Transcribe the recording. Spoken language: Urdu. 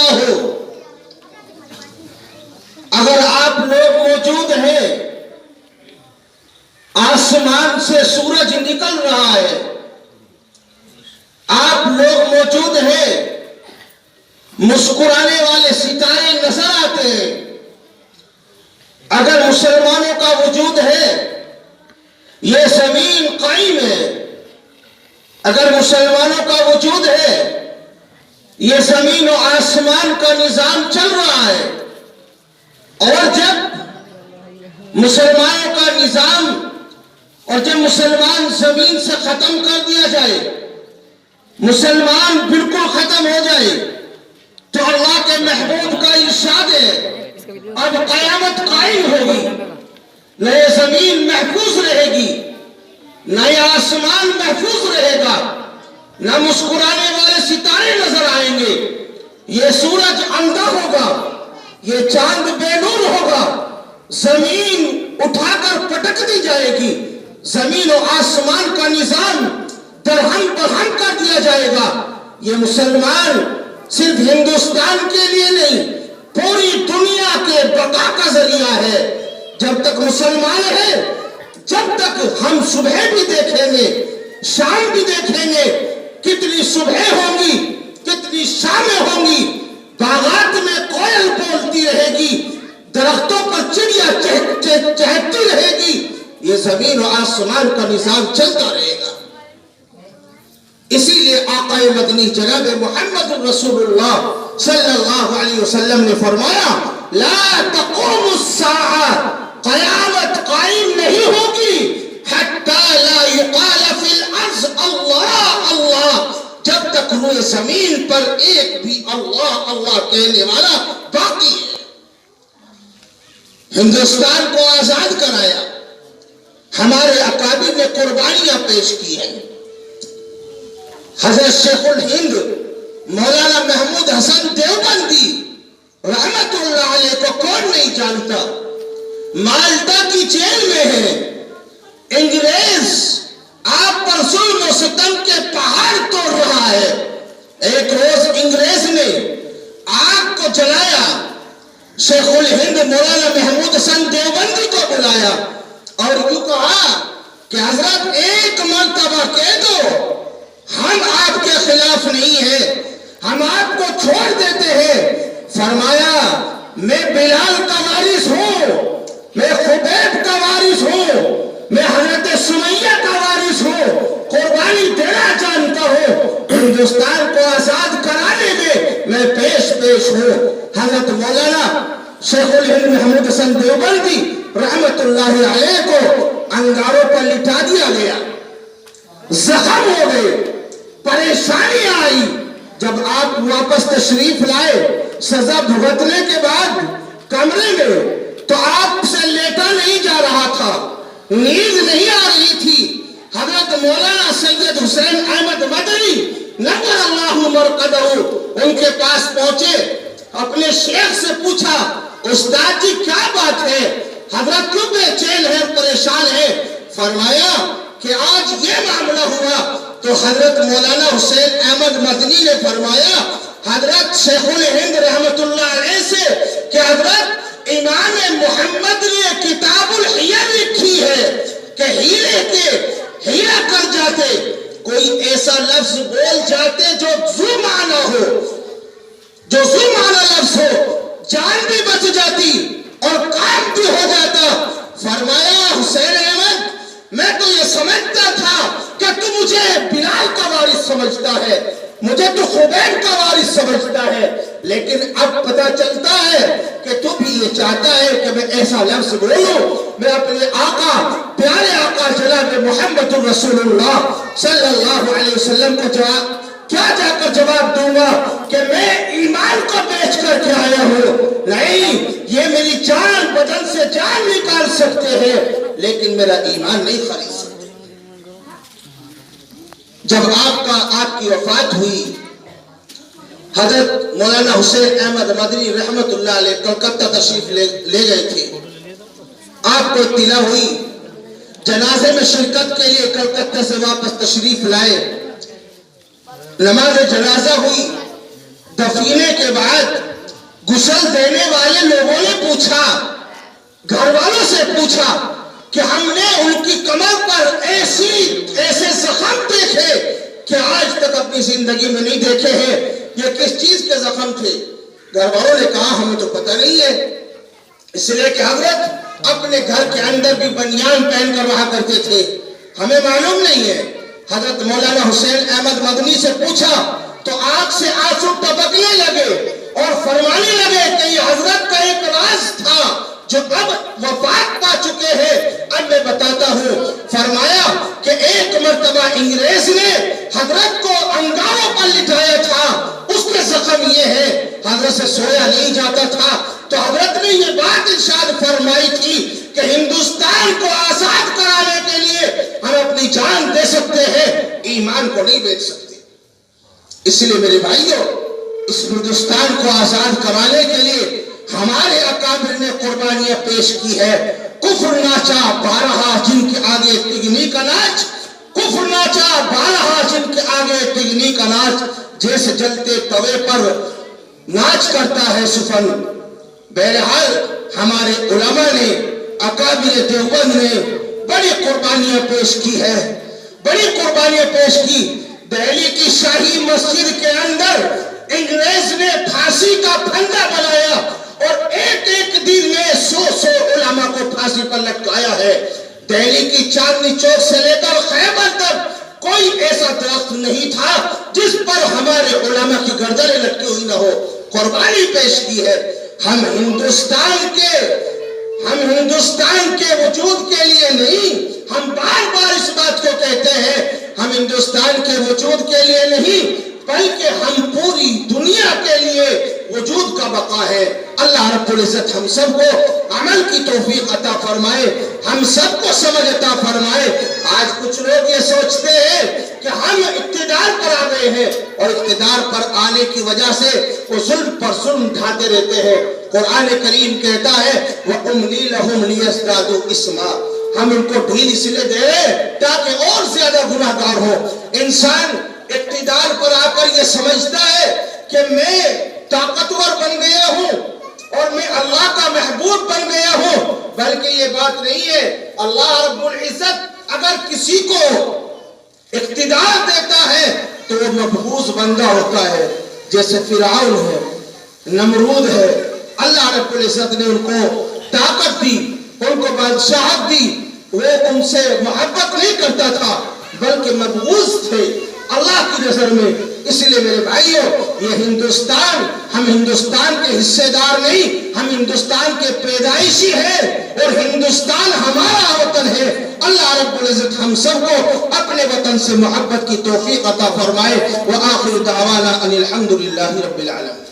اللہ ہو. اگر آپ لوگ موجود ہیں، آسمان سے سورج نکل رہا ہے، آپ لوگ موجود ہیں، مسکرانے والے ستارے نظر آتے ہیں، اگر مسلمانوں کا وجود ہے، یہ زمین قائم ہے، اگر مسلمانوں کا وجود ہے، یہ زمین و آسمان کا نظام چل رہا ہے. اور جب مسلمانوں کا نظام اور جب مسلمان زمین سے ختم کر دیا جائے، مسلمان بالکل ختم ہو جائے، تو اللہ کے محبوب کا ارشاد ہے اب قیامت قائم ہوگی. نہ یہ زمین محفوظ رہے گی، نہ یہ آسمان محفوظ رہے گا، نہ مسکرانے والے ستارے نظر آئیں گے. یہ سورج اندھا ہوگا، یہ چاند بے نور ہوگا، زمین اٹھا کر پٹک دی جائے گی، زمین و آسمان کا نظام درہم برہم کر دیا جائے گا. یہ مسلمان صرف ہندوستان کے لیے نہیں، پوری دنیا کے بقا کا ذریعہ ہے. جب تک مسلمان ہے، جب تک ہم صبح بھی دیکھیں گے، شام بھی دیکھیں گے، کتنی صبح ہوں گی، کتنی شامیں ہوں گی، باغات میں کوئل بولتی رہے گی، درختوں پر چڑیا چہکتی رہے گی. یہ زمین و آسمان کا نظام چلتا رہے گا. اسی لیے آقا مدنی جناب محمد رسول اللہ صلی اللہ علیہ وسلم نے فرمایا لا تقوم الساعة، قیامت قائم نہیں ہوگی حتی لا یقال فی الارض اللہ اللہ، جب تک روئے زمین پر ایک بھی اللہ اللہ کہنے والا باقی ہے. ہندوستان کو آزاد کرایا، ہمارے اکابر نے قربانیاں پیش کی ہیں. حضرت شیخ الہند مولانا محمود حسن دیوبندی رحمت اللہ علیہ کو کون نہیں جانتا، مالٹا کی جیل میں ہے. انگریز آپ پر ظلم و ستم کے پہاڑ توڑ رہا ہے. ایک روز انگریز نے آگ کو جلایا، شیخ الہند مولانا محمود حسن دیوبندی کو بلایا اور یوں کہا کہ حضرت ایک مرتبہ کہہ دو ہم آپ کے خلاف نہیں ہیں، ہم آپ کو چھوڑ دیتے ہیں. فرمایا میں بلال کا وارث ہوں، میں خبیب کا وارث ہوں، میں حضرت سمیہ کا وارث ہوں، قربانی دینا جانتا ہوں، ہندوستان کو آزاد کرانے میں پیش ہوں. حضرت مولانا شیخ الہند محمود حسن دیوبندی رحمت اللہ علیہ کو انگاروں پر لٹا دیا گیا، زخم ہو گئے، پریشانی آئی. جب آپ واپس تشریف لائے سزا بھگتنے کے بعد کمرے میں، تو آپ سے لیٹا نہیں جا رہا تھا، نیند نہیں آ رہی تھی. حضرت مولانا سید حسین احمد مدنی نور اللہ مرقدہ ان کے پاس پہنچے، اپنے شیخ سے پوچھا استاد جی کیا بات ہے، حضرت کیوں بے چین ہے، پریشان ہے؟ فرمایا کہ آج یہ معاملہ ہوا. تو حضرت مولانا حسین احمد مدنی نے فرمایا حضرت شیخ الہند رحمت اللہ علیہ سے کہ حضرت امام محمد نے کتاب الحیل لکھی ہے کہ ہیرا کر جاتے، کوئی ایسا لفظ بول جاتے جو ذو معنی ہو، جو ذو معنی لفظ ہو، جان بھی بچ جاتی اور کام بھی ہو جاتا. فرمایا حسین احمد میں تو یہ سمجھتا تھا کہ تو مجھے بلال کا وارث سمجھتا ہے، مجھے تو خبیب کا وارث سمجھتا ہے، لیکن اب پتہ چلتا ہے کہ تو بھی یہ چاہتا ہے کہ میں ایسا لفظ بولوں. میں اپنے آقا پیارے آقا جناب محمد رسول اللہ صلی اللہ علیہ وسلم کو کیا جا کر جواب دوں گا کہ میں ایمان کو بیچ کر کے آیا ہوں؟ نہیں، یہ میری جان بدن سے جان نکال سکتے ہیں لیکن میرا ایمان نہیں خرید سکتے. جب آپ کی وفات ہوئی، حضرت مولانا حسین احمد مدنی رحمت اللہ علیہ کلکتہ تشریف لے گئے تھے. آپ کو اطلاع ہوئی، جنازے میں شرکت کے لیے کلکتہ سے واپس تشریف لائے، نماز جنازہ ہوئی، دفینے کے بعد غسل دینے والے لوگوں نے پوچھا، گھر والوں سے پوچھا کہ ہم نے ان کی کمر پر ایسے زخم دیکھے کہ آج تک اپنی زندگی میں نہیں دیکھے ہیں، یہ کس چیز کے زخم تھے؟ گھر والوں نے کہا ہمیں تو پتہ نہیں ہے، اس لیے کہ حضرت اپنے گھر کے اندر بھی بنیان پہن کر رہا کرتے تھے، ہمیں معلوم نہیں ہے۔ حضرت مولانا حسین احمد مدنی سے پوچھا تو آنکھ سے آنسو ٹپکنے لگے اور فرمانے لگے کہ یہ حضرت کا ایک راز تھا جو اب وفات پا چکے ہیں، اب میں بتاتا ہوں۔ فرمایا کہ ایک مرتبہ انگریز نے حضرت کو انگاروں پر لٹایا تھا، اس کے زخم یہ ہے، حضرت سے سویا نہیں جاتا تھا، تو حضرت نے یہ بات ارشاد فرمائی تھی کہ ہندوستان کو آزاد کرانے کے لیے ہم اپنی جان دے سکتے ہیں، ایمان کو نہیں بیچ سکتے۔ اس لیے میرے بھائیوں، اس ہندوستان کو آزاد کرانے کے لیے ہمارے اکابر نے قربانیاں پیش کی ہے۔ کفر ناچا بارہا جن کے آگے تگنی کا ناچ، کفر ناچا بارہا جن کے آگے تگنی کا ناچ، جیسے جلتے توے پر ناچ کرتا ہے سفن۔ بہرحال ہمارے علماء نے، اکابر دیوبند نے بڑی قربانیاں پیش کی ہے، بڑی قربانیاں پیش کی۔ دہلی کی شاہی مسجد کے اندر انگریز نے پھانسی کا پھندا بنایا اور ایک دن میں 100 علماء کو پھانسی پر لٹکایا ہے۔ دہلی کی چاندنی چوک سے لے کر خیبر تک کوئی ایسا درخت نہیں تھا جس پر ہمارے علماء کی گردنیں لٹکی ہوئی نہ ہو، قربانی پیش کی ہے۔ ہم ہندوستان کے وجود کے لیے نہیں، ہم بار بار اس بات کو کہتے ہیں، ہم ہندوستان کے وجود کے لیے نہیں بلکہ ہم پوری دنیا کے لیے وجود کا بقا ہے۔ اللہ رب العزت ہم سب کو عمل کی توفیق عطا فرمائے، ہم سب کو سمجھ عطا فرمائے۔ آج کچھ لوگ یہ سوچتے ہیں کہ ہم اقتدار پر آ گئے ہیں اور اقتدار پر آنے کی وجہ سے وہ ظلم پر ظلم ڈھاتے رہتے ہیں۔ قرآن کریم کہتا ہے وَأُمْلِي لَهُمْ لِيَزْدَادُوا إِثْمًا، ہم ان کو ڈھیل اس لیے دے رہے ہیں تاکہ اور زیادہ گناہ گار ہو۔ انسان اقتدار پر آ کر یہ سمجھتا ہے کہ میں طاقتور بن گیا ہوں اور میں اللہ کا محبوب بن گیا ہوں، بلکہ یہ بات نہیں ہے۔ اللہ رب العزت اگر کسی کو اقتدار دیتا ہے تو وہ محفوظ بندہ ہوتا ہے، جیسے فرعون ہے، نمرود ہے۔ اللہ رب العزت نے ان کو طاقت دی، ان کو بادشاہت دی، وہ ان سے محبت نہیں کرتا تھا بلکہ مبغوض تھے اللہ کی نظر میں۔ اس لیے میرے بھائیوں، یہ ہندوستان، ہم ہندوستان کے حصے دار نہیں، ہم ہندوستان کے پیدائشی ہیں اور ہندوستان ہمارا وطن ہے۔ اللہ رب العزت ہم سب کو اپنے وطن سے محبت کی توفیق عطا فرمائے۔ وآخر دعوانا ان الحمد للہ رب العالمین۔